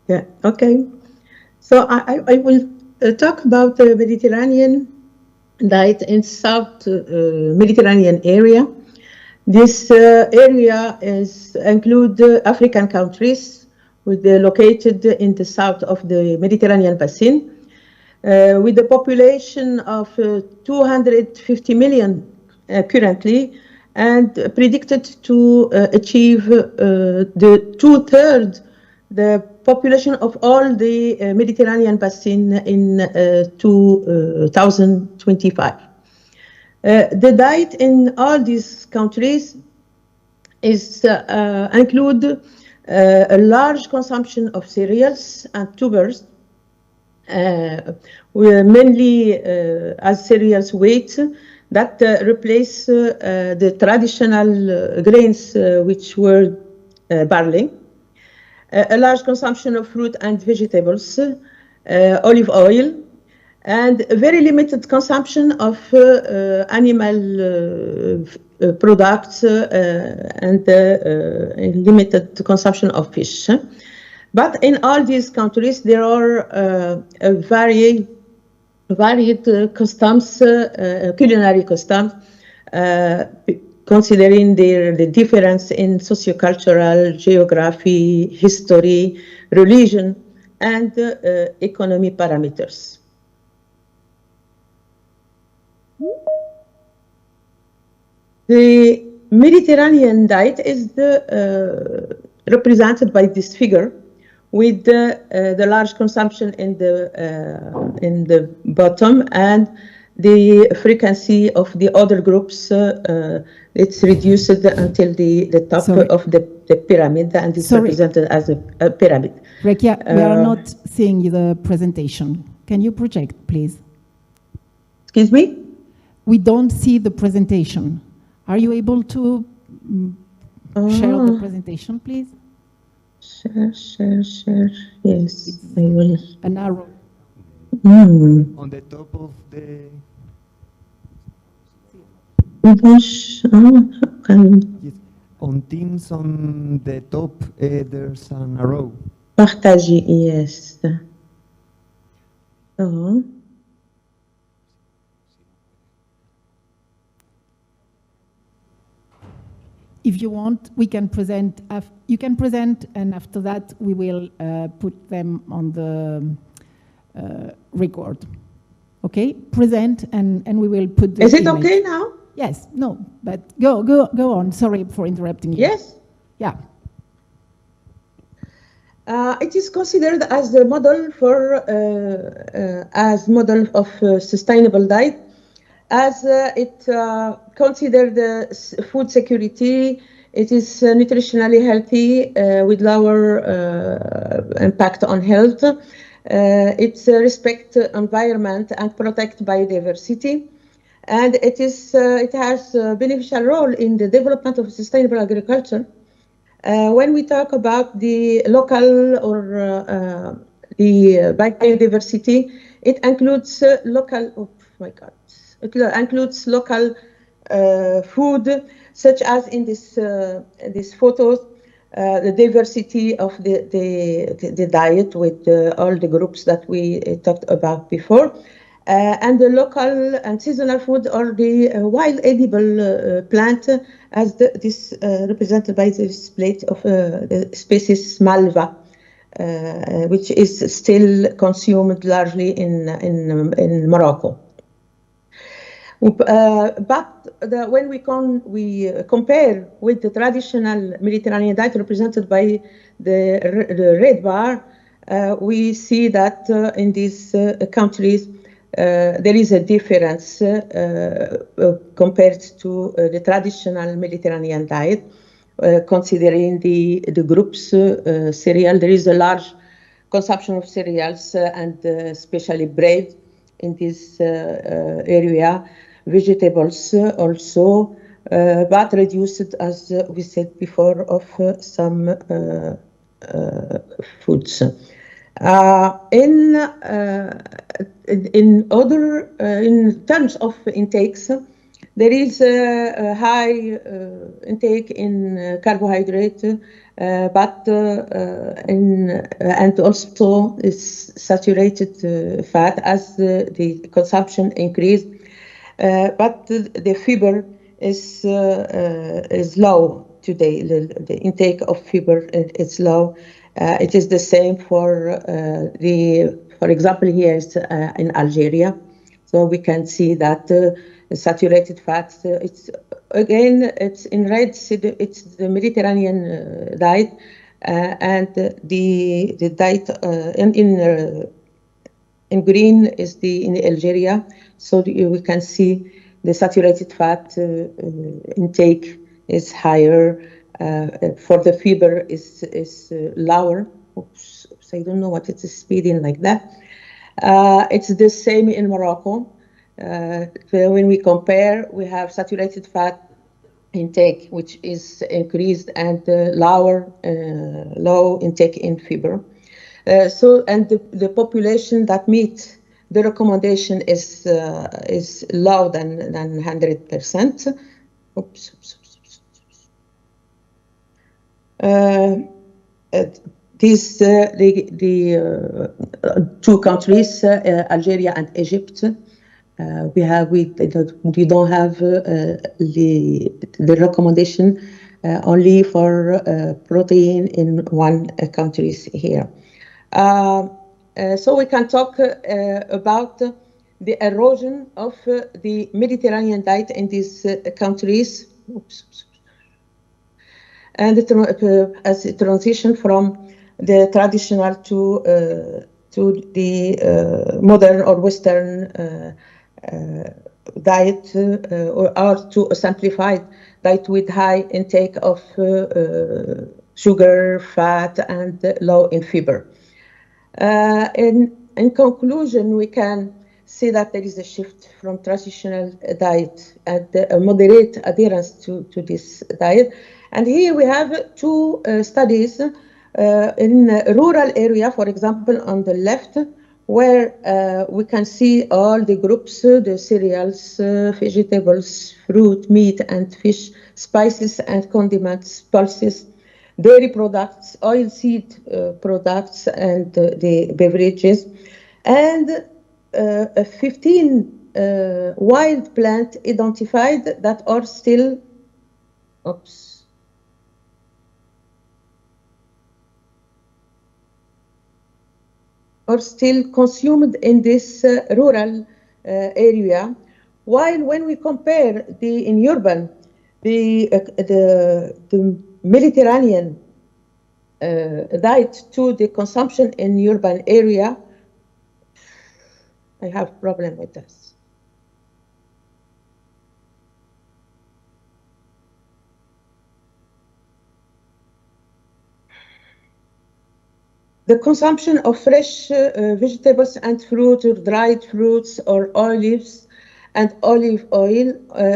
Yeah, okay. So I will talk about the Mediterranean diet in South Mediterranean area. This area include African countries located in the south of the Mediterranean basin, with a population of 250 million currently, and predicted to achieve the two-thirds the population of all the Mediterranean basin in 2025. The diet in all these countries include a large consumption of cereals and tubers, mainly as cereals wheat, that replace the traditional grains which were barley. A large consumption of fruit and vegetables, olive oil, and a very limited consumption of animal products and limited consumption of fish. But in all these countries, there are varied customs, culinary customs, considering the difference in sociocultural, geography, history, religion, and economy parameters. The Mediterranean diet is represented by this figure, with the large consumption in the bottom, and the frequency of the other groups. It's reduced until the top of the pyramid, and it's represented as a pyramid. Rekia, we are not seeing the presentation. Can you project, please? Excuse me? We don't see the presentation. Are you able to share the presentation, please? Share. Yes, I will. An arrow. On the top of the... Yes. On Teams, on the top, there's an arrow. Partager, yes. If you want, we can present. You can present, and after that, we will put them on the record. Okay, present, and we will put the Is it image. okay now? Yes, no, but go on. Sorry for interrupting you. Yes. Yeah. It is considered as the model for of sustainable diet, as it considers the food security. It is nutritionally healthy with lower impact on health. It respects environment and protect biodiversity, and it has a beneficial role in the development of sustainable agriculture. When we talk about the local or the biodiversity, it includes local. Oh my God! It includes local food, such as in this photos, the diversity of the diet with all the groups that we talked about before, and the local and seasonal food, or the wild edible plant, as this represented by this plate of the species Malva, which is still consumed largely in Morocco. But when we compare with the traditional Mediterranean diet represented by the red bar, we see that in these countries there is a difference compared to the traditional Mediterranean diet. Considering the groups cereal, there is a large consumption of cereals and especially bread in this area. Vegetables also, but reduced, as we said before, of some foods. In terms of intakes, There is a high intake in carbohydrate, and also is saturated fat as the consumption increased. But the fiber is low today. The intake of fiber is low. It is the same for example, here is in Algeria. So we can see that saturated fats. It's in red. It's the Mediterranean diet, and the diet in green is in Algeria. So we can see the saturated fat intake is higher. For the fiber is lower. Oops, I don't know what it is speeding like that. It's the same in Morocco. When we compare, we have saturated fat intake, which is increased, and low intake in fiber. And the population that meets the recommendation is low than 100%. Oops. These the two countries, Algeria and Egypt. We don't have the recommendation only for protein in one countries here. So we can talk about the erosion of the Mediterranean diet in these countries. Oops. And as a transition from the traditional to the modern or Western diet, or to a simplified diet with high intake of sugar, fat, and low in fiber. In conclusion, we can see that there is a shift from traditional diet and a moderate adherence to this diet. And here we have two studies in a rural area, for example, on the left, where we can see all the groups, the cereals, vegetables, fruit, meat and fish, spices and condiments, pulses, dairy products, oilseed products, and the beverages, and 15 wild plants identified that are still, consumed in this rural area, while when we compare in urban, the Mediterranean diet to the consumption in urban area, I have problem with this. The consumption of fresh vegetables and fruit, or dried fruits, or olives and olive oil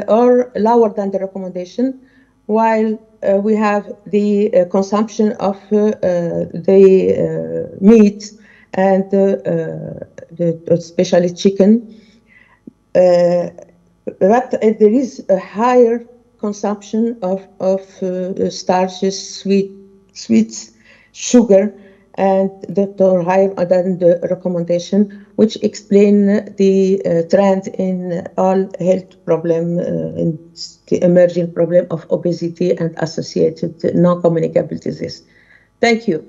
are lower than the recommendation, while we have the consumption of the meat and especially chicken. But there is a higher consumption of starches, sweets, sugar, and that are higher than the recommendation, which explain the trend in all health problem, in the emerging problem of obesity and associated non-communicable disease. Thank you.